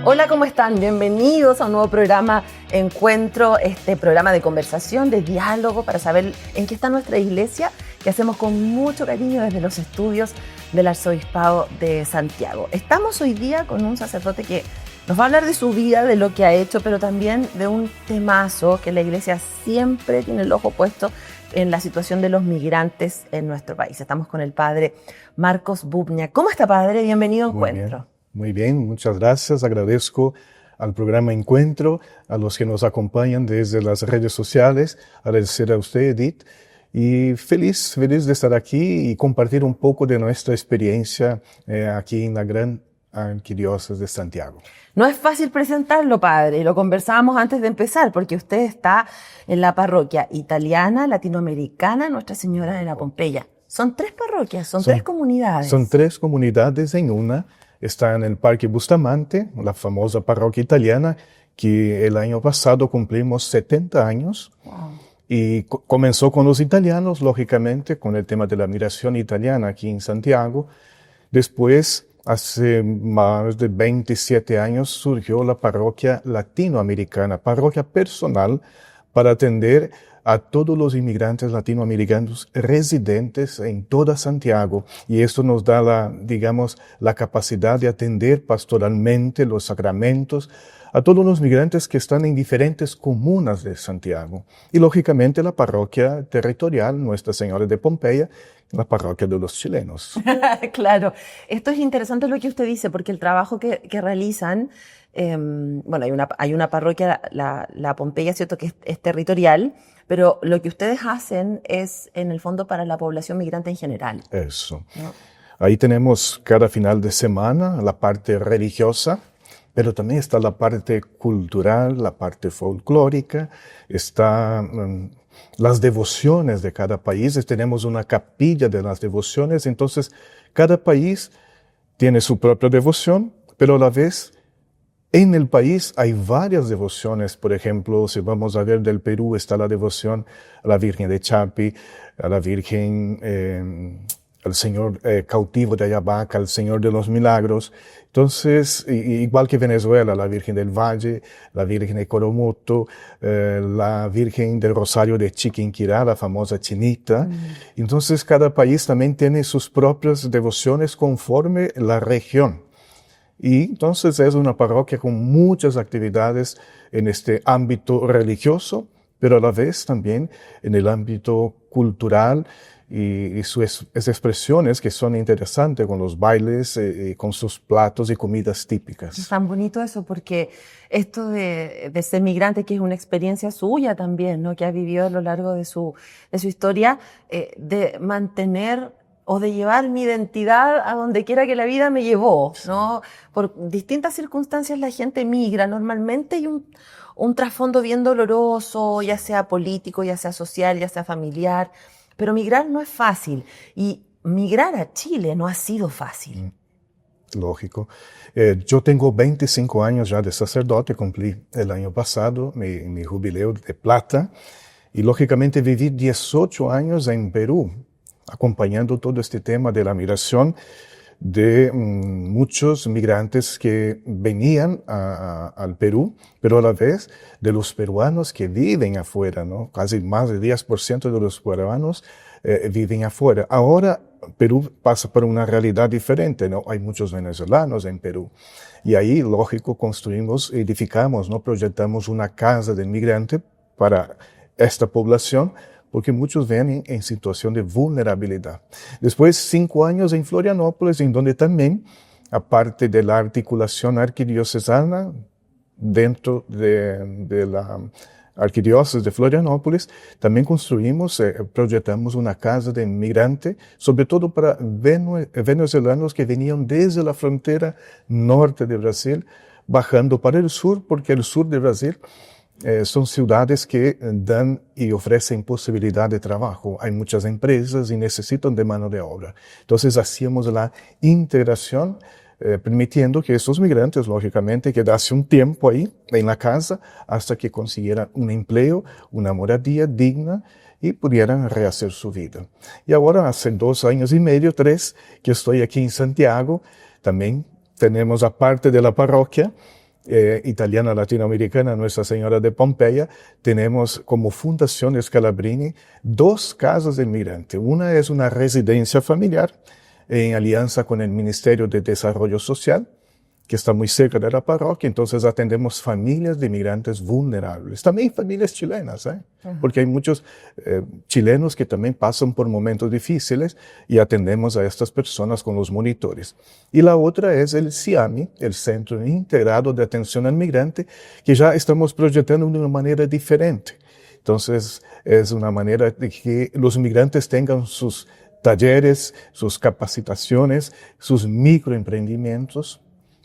Hola, ¿cómo están? Bienvenidos a un nuevo programa Encuentro, este programa de conversación, de diálogo, para saber en qué está nuestra iglesia, que hacemos con mucho cariño desde los estudios del Arzobispado de Santiago. Estamos hoy día con un sacerdote que nos va a hablar de su vida, de lo que ha hecho, pero también de un temazo que la iglesia siempre tiene el ojo puesto en la situación de los migrantes en nuestro país. Estamos con el padre Marcos Bubnia. ¿Cómo está, padre? Bienvenido a Encuentro. Muy bien, muchas gracias. Agradezco al programa Encuentro, a los que nos acompañan desde las redes sociales, agradecer a usted, Edith, y feliz de estar aquí y compartir un poco de nuestra experiencia aquí en la gran Arquidiócesis de Santiago. No es fácil presentarlo, padre, lo conversábamos antes de empezar, porque usted está en la parroquia italiana, latinoamericana, Nuestra Señora de la Pompeya. Son tres parroquias, son tres comunidades. Son tres comunidades en una. Está en el Parque Bustamante, la famosa parroquia italiana, que el año pasado cumplimos 70 años. Wow. Y comenzó con los italianos, lógicamente, con el tema de la migración italiana aquí en Santiago. Después, hace más de 27 años, surgió la parroquia latinoamericana, parroquia personal para atender a todos los inmigrantes latinoamericanos residentes en toda Santiago. Y esto nos da la capacidad de atender pastoralmente los sacramentos a todos los migrantes que están en diferentes comunas de Santiago. Y lógicamente la parroquia territorial, Nuestra Señora de Pompeya, la parroquia de los chilenos. Claro, esto es interesante lo que usted dice, porque el trabajo que realizan, hay una parroquia, la Pompeya, ¿cierto?, que es territorial, pero lo que ustedes hacen es, en el fondo, para la población migrante en general. Eso. ¿No? Ahí tenemos cada final de semana la parte religiosa, pero también está la parte cultural, la parte folclórica, está las devociones de cada país. Tenemos una capilla de las devociones, entonces cada país tiene su propia devoción, pero a la vez en el país hay varias devociones. Por ejemplo, si vamos a ver del Perú, está la devoción a la Virgen de Chapi, a la Virgen, al Señor cautivo de Ayabaca, al Señor de los Milagros. Entonces, igual que Venezuela, la Virgen del Valle, la Virgen de Coromoto, la Virgen del Rosario de Chiquinquirá, la famosa Chinita. Entonces, cada país también tiene sus propias devociones conforme la región. Y entonces es una parroquia con muchas actividades en este ámbito religioso, pero a la vez también en el ámbito cultural y sus expresiones que son interesantes con los bailes, con sus platos y comidas típicas. Es tan bonito eso, porque esto de ser migrante, que es una experiencia suya también, ¿no?, que ha vivido a lo largo de su historia, de mantener o de llevar mi identidad a donde quiera que la vida me llevó, ¿no? Por distintas circunstancias la gente migra. Normalmente hay un trasfondo bien doloroso, ya sea político, ya sea social, ya sea familiar, pero migrar no es fácil. Y migrar a Chile no ha sido fácil. Lógico. Yo tengo 25 años ya de sacerdote, cumplí el año pasado mi jubileo de plata, y lógicamente viví 18 años en Perú, acompañando todo este tema de la migración de muchos migrantes que venían al Perú, pero a la vez de los peruanos que viven afuera, ¿no? Casi más del 10% de los peruanos viven afuera. Ahora Perú pasa por una realidad diferente, ¿no? Hay muchos venezolanos en Perú. Y ahí, lógico, edificamos, ¿no? Proyectamos una casa del migrante para esta población, porque muchos ven en situación de vulnerabilidad. Después, 5 años en Florianópolis, en donde también, aparte de la articulación arquidiocesana dentro de la Arquidiócesis de Florianópolis, también proyectamos una casa de inmigrante, sobre todo para venezolanos que venían desde la frontera norte de Brasil, bajando para el sur, porque el sur de Brasil son ciudades que dan y ofrecen posibilidad de trabajo. Hay muchas empresas y necesitan de mano de obra. Entonces hacíamos la integración, permitiendo que esos migrantes, lógicamente, quedasen un tiempo ahí en la casa hasta que consiguieran un empleo, una moradía digna y pudieran rehacer su vida. Y ahora, hace 2 años y medio, 3, que estoy aquí en Santiago, también tenemos, aparte de la parroquia, italiana latinoamericana, Nuestra Señora de Pompeya, tenemos como Fundación Scalabrini 2 casas de inmigrante. Una es una residencia familiar en alianza con el Ministerio de Desarrollo Social, que está muy cerca de la parroquia, entonces atendemos familias de inmigrantes vulnerables, también familias chilenas, porque hay muchos chilenos que también pasan por momentos difíciles y atendemos a estas personas con los monitores. Y la otra es el CIAMI, el Centro Integrado de Atención al Migrante, que ya estamos proyectando de una manera diferente. Entonces, es una manera de que los migrantes tengan sus talleres, sus capacitaciones, sus microemprendimientos.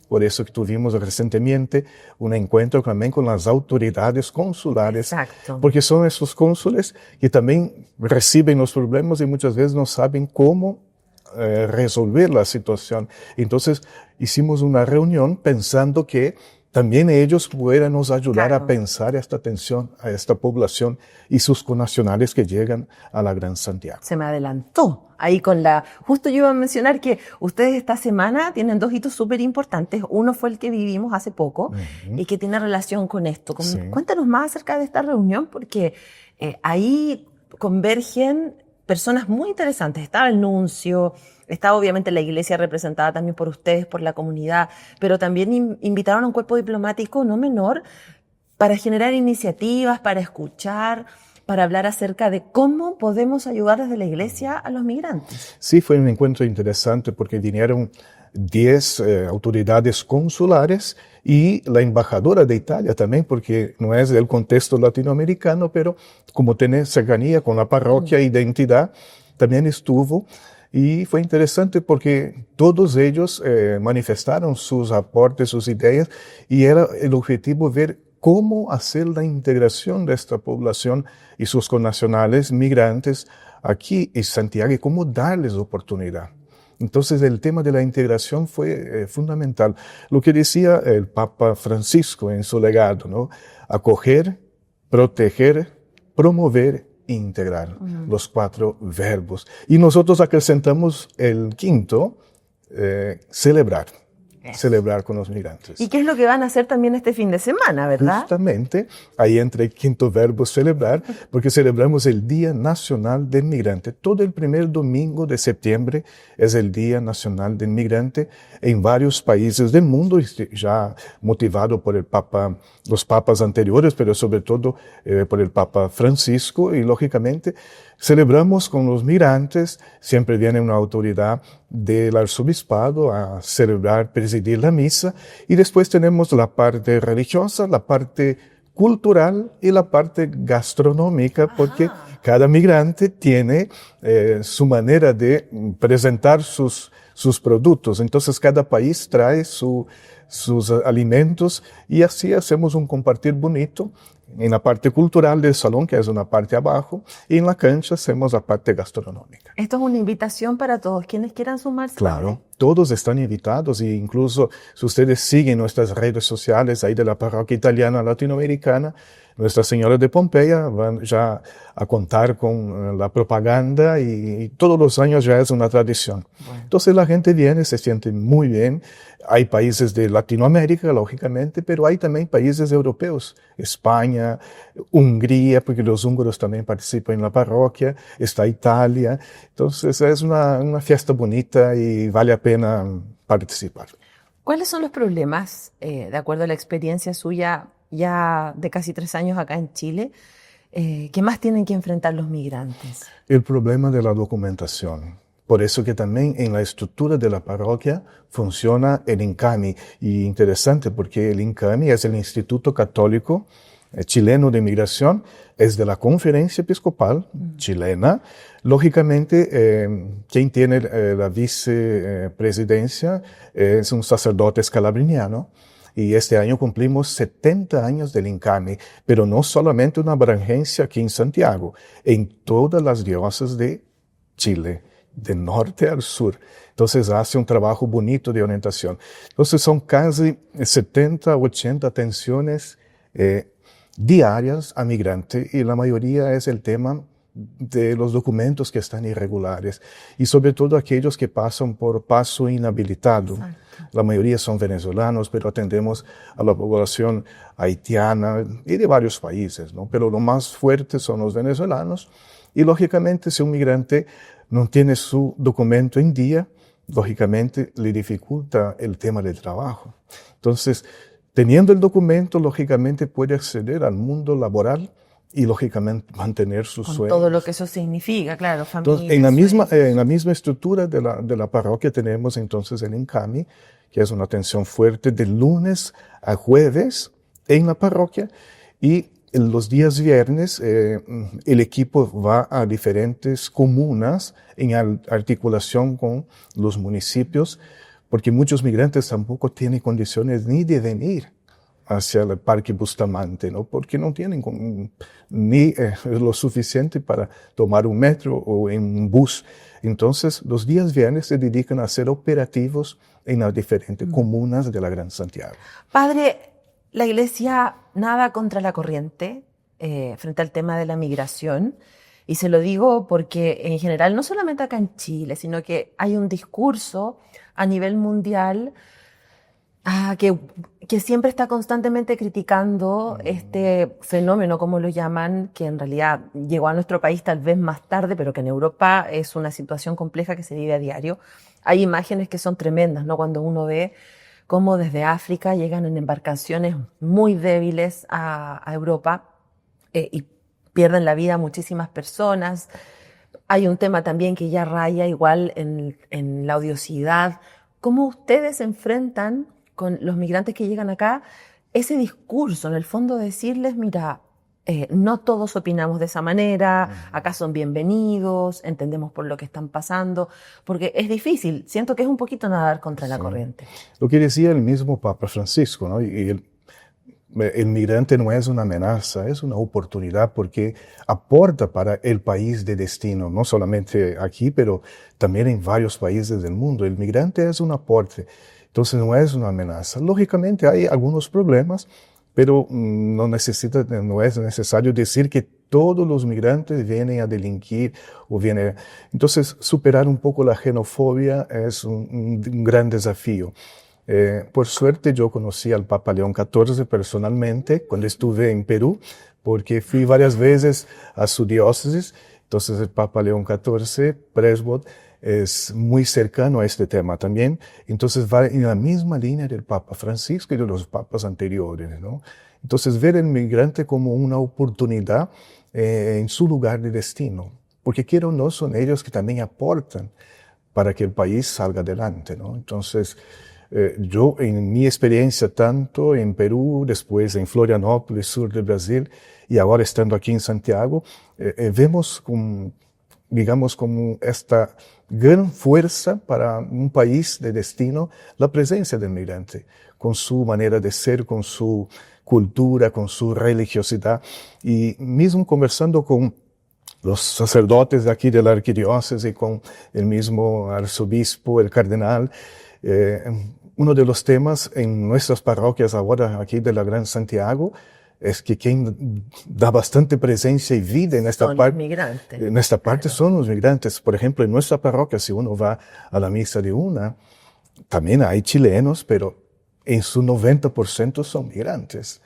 Por eso que tuvimos recientemente un encuentro también con las autoridades consulares. Exacto. Porque son esos cónsules que también reciben los problemas y muchas veces no saben cómo resolver la situación. Entonces hicimos una reunión pensando que también ellos puedan nos ayudar a pensar esta atención a esta población y sus connacionales que llegan a la Gran Santiago. Se me adelantó ahí con justo yo iba a mencionar que ustedes esta semana tienen 2 hitos súper importantes. Uno fue el que vivimos hace poco y que tiene relación con esto. Sí. Cuéntanos más acerca de esta reunión porque ahí convergen personas muy interesantes. Estaba el nuncio, estaba obviamente la iglesia representada también por ustedes, por la comunidad, pero también invitaron a un cuerpo diplomático no menor para generar iniciativas, para escuchar, para hablar acerca de cómo podemos ayudar desde la iglesia a los migrantes. Sí, fue un encuentro interesante porque vinieron 10 autoridades consulares y la embajadora de Italia también, porque no es del contexto latinoamericano, pero como tiene cercanía con la parroquia y de entidad, también estuvo. Y fue interesante porque todos ellos manifestaron sus aportes, sus ideas, y era el objetivo ver cómo hacer la integración de esta población y sus connacionales migrantes aquí en Santiago y cómo darles oportunidad. Entonces el tema de la integración fue fundamental. Lo que decía el Papa Francisco en su legado, ¿no? Acoger, proteger, promover e integrar. Los 4 verbos. Y nosotros acrescentamos el quinto, celebrar. Celebrar con los migrantes. ¿Y qué es lo que van a hacer también este fin de semana, verdad? Justamente, ahí entra el quinto verbo, celebrar, porque celebramos el Día Nacional del Migrante. Todo el primer domingo de septiembre es el Día Nacional del Migrante en varios países del mundo, ya motivado por los papas anteriores, pero sobre todo por el Papa Francisco, y lógicamente celebramos con los migrantes. Siempre viene una autoridad del arzobispado a celebrar, presidir la misa, y después tenemos la parte religiosa, la parte cultural y la parte gastronómica, porque cada migrante tiene su manera de presentar sus productos. Entonces cada país trae sus alimentos y así hacemos un compartir bonito en la parte cultural del salón, que es una parte abajo, y en la cancha hacemos la parte gastronómica. Esto es una invitación para todos quienes quieran sumarse. Claro, todos están invitados, e incluso si ustedes siguen nuestras redes sociales ahí de la parroquia italiana latinoamericana, Nuestra Señora de Pompeya van ya a contar con la propaganda y todos los años ya es una tradición. Bueno. Entonces la gente viene, se siente muy bien. Hay países de Latinoamérica, lógicamente, pero hay también países europeos, España, Hungría, porque los húngaros también participan en la parroquia, está Italia. Entonces es una fiesta bonita y vale la pena participar. ¿Cuáles son los problemas, de acuerdo a la experiencia suya ya de casi 3 años acá en Chile, que más tienen que enfrentar los migrantes? El problema de la documentación. Por eso que también en la estructura de la parroquia funciona el INCAMI. Y interesante porque el INCAMI es el Instituto Católico Chileno de Migración, es de la Conferencia Episcopal chilena. Lógicamente, quien tiene la vicepresidencia es un sacerdote escalabriniano. Y este año cumplimos 70 años del INCAMI, pero no solamente una brangencia aquí en Santiago, en todas las diócesis de Chile, de norte al sur. Entonces hace un trabajo bonito de orientación. Entonces son casi 70, 80 atenciones diarias a migrantes, y la mayoría es el tema de los documentos que están irregulares y sobre todo aquellos que pasan por paso inhabilitado. Exacto. La mayoría son venezolanos, pero atendemos a la población haitiana y de varios países, ¿no? Pero lo más fuerte son los venezolanos y lógicamente si un migrante no tiene su documento en día, lógicamente le dificulta el tema del trabajo. Entonces, teniendo el documento, lógicamente puede acceder al mundo laboral y lógicamente mantener sus sueños. Todo lo que eso significa, claro, familia. Entonces, en la misma estructura de la parroquia tenemos entonces el INCAMI, que es una atención fuerte de lunes a jueves en la parroquia, y los días viernes el equipo va a diferentes comunas en articulación con los municipios, porque muchos migrantes tampoco tienen condiciones ni de venir hacia el Parque Bustamante, ¿no? Porque no tienen ni lo suficiente para tomar un metro o en un bus. Entonces, los días viernes se dedican a hacer operativos en las diferentes comunas de la Gran Santiago. Padre, la Iglesia nada contra la corriente frente al tema de la migración. Y se lo digo porque en general, no solamente acá en Chile, sino que hay un discurso a nivel mundial que siempre está constantemente criticando este fenómeno, como lo llaman, que en realidad llegó a nuestro país tal vez más tarde, pero que en Europa es una situación compleja que se vive a diario. Hay imágenes que son tremendas, ¿no? Cuando uno ve cómo desde África llegan en embarcaciones muy débiles a Europa y pierden la vida muchísimas personas. Hay un tema también que ya raya igual en la odiosidad. ¿Cómo ustedes se enfrentan con los migrantes que llegan acá ese discurso, en el fondo decirles, mira, no todos opinamos de esa manera, acá son bienvenidos, entendemos por lo que están pasando, porque es difícil, siento que es un poquito nadar contra la corriente. Lo que decía el mismo Papa Francisco, ¿no? Y el migrante no es una amenaza, es una oportunidad porque aporta para el país de destino, no solamente aquí, pero también en varios países del mundo. El migrante es un aporte, entonces no es una amenaza. Lógicamente hay algunos problemas, pero no es necesario decir que todos los migrantes vienen a delinquir o vienen. Entonces, superar un poco la xenofobia es un gran desafío. Por suerte yo conocí al Papa León XIV personalmente cuando estuve en Perú, porque fui varias veces a su diócesis. Entonces el Papa León XIV, presbot, es muy cercano a este tema también. Entonces va en la misma línea del Papa Francisco y de los papas anteriores, ¿no? Entonces ver al migrante como una oportunidad en su lugar de destino, porque quiero o no, son ellos que también aportan para que el país salga adelante, ¿no? Entonces, yo en mi experiencia tanto en Perú, después en Florianópolis, sur de Brasil, y ahora estando aquí en Santiago, vemos digamos como esta gran fuerza para un país de destino, la presencia del migrante, con su manera de ser, con su cultura, con su religiosidad, y mismo conversando con los sacerdotes de aquí de la arquidiócesis, con el mismo arzobispo, el cardenal, uno de los temas en nuestras parroquias ahora aquí de la Gran Santiago es que quien da bastante presencia y vida en esta parte son los migrantes. Por ejemplo, en nuestra parroquia, si uno va a la misa de también hay chilenos, pero en su 90% son migrantes.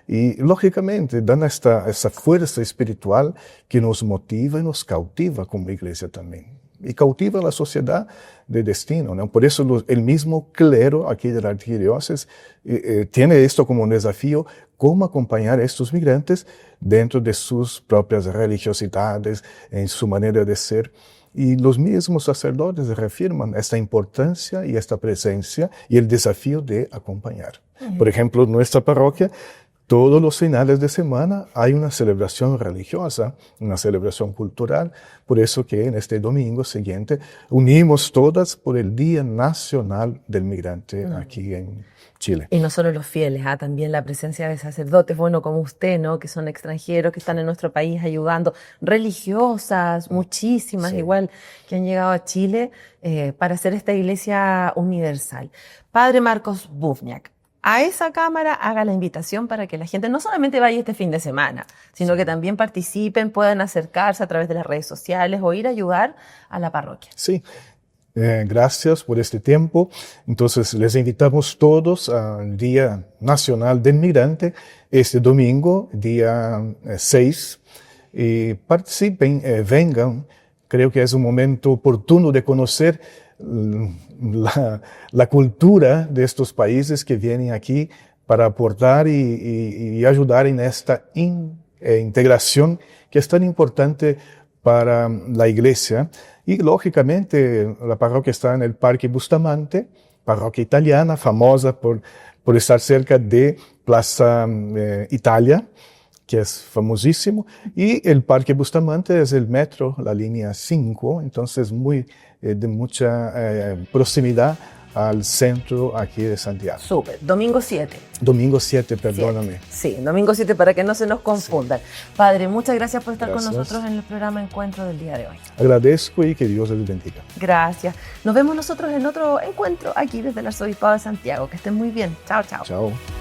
Y lógicamente dan esa fuerza espiritual que nos motiva y nos cautiva como iglesia también. Y cautiva a la sociedad de destino, ¿no? Por eso el mismo clero aquí de la arquidiócesis tiene esto como un desafío, cómo acompañar a estos migrantes dentro de sus propias religiosidades, en su manera de ser. Y los mismos sacerdotes reafirman esta importancia y esta presencia y el desafío de acompañar. Por ejemplo, en nuestra parroquia, todos los finales de semana hay una celebración religiosa, una celebración cultural. Por eso que en este domingo siguiente unimos todas por el Día Nacional del Migrante aquí en Chile. Y no solo los fieles, también la presencia de sacerdotes, bueno, como usted, ¿no? Que son extranjeros, que están en nuestro país ayudando, religiosas, muchísimas, igual, que han llegado a Chile para hacer esta iglesia universal. Padre Marcos Bufniak, a esa cámara haga la invitación para que la gente no solamente vaya este fin de semana, sino que también participen, puedan acercarse a través de las redes sociales o ir a ayudar a la parroquia. Sí. Gracias por este tiempo. Entonces, les invitamos todos al Día Nacional del Migrante, este domingo, día 6. Participen, vengan. Creo que es un momento oportuno de conocer la cultura de estos países que vienen aquí para aportar y ayudar en esta integración que es tan importante para la iglesia. Y lógicamente la parroquia está en el Parque Bustamante, parroquia italiana, famosa por estar cerca de Plaza Italia, que es famosísimo. Y el Parque Bustamante es el metro, la línea 5, entonces de mucha proximidad al centro aquí de Santiago. Súper. Domingo 7. Domingo 7, perdóname. Sí, domingo 7 para que no se nos confundan. Sí. Padre, muchas gracias por estar Gracias. con nosotros en el programa Encuentro del día de hoy. Agradezco y que Dios les bendiga. Gracias. Nos vemos nosotros en otro encuentro aquí desde el Arzobispado de Santiago. Que estén muy bien. Chao, chao. Chao.